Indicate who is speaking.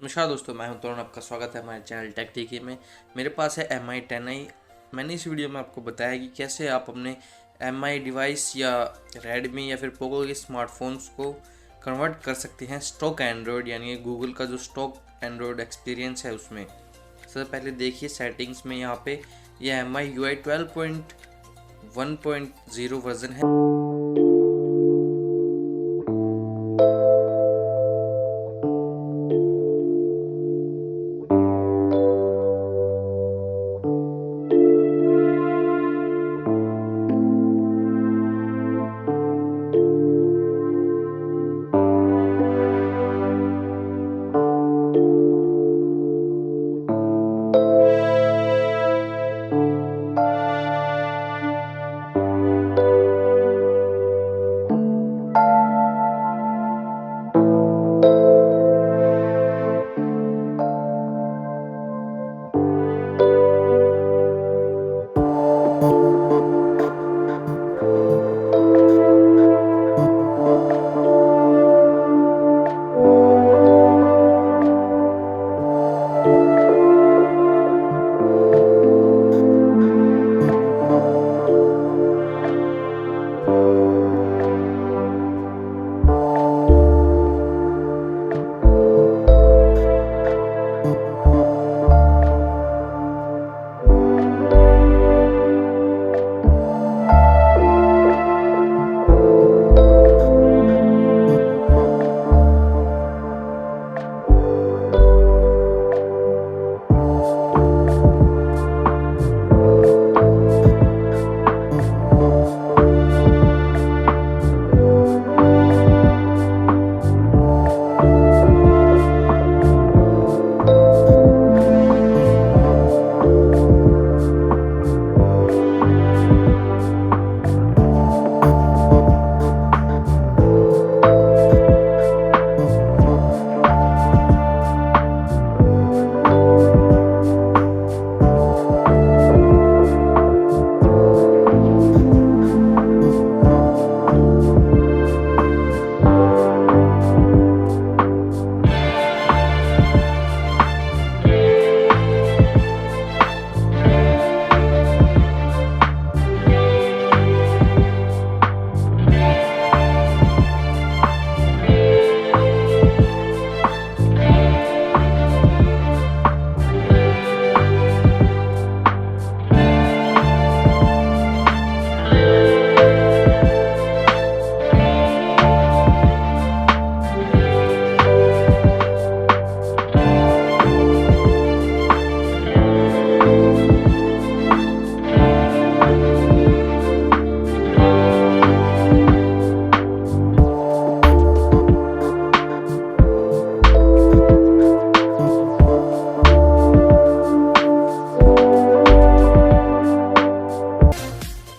Speaker 1: नमस्कार दोस्तों, मैं हूं तरुण। आपका स्वागत है हमारे चैनल टेक टीकी में। मेरे पास है MI10i। मैंने इस वीडियो में आपको बताया कि कैसे आप अपने MI डिवाइस या Redmi या फिर पोको के स्मार्टफोन्स को कन्वर्ट कर सकते हैं स्टॉक एंड्रॉयड, यानी गूगल का जो स्टॉक एंड्रॉयड एक्सपीरियंस है उसमें। सबसे पहले देखिए सेटिंग्स में यहाँ पे ये MIUI 12.1.0 वर्जन है।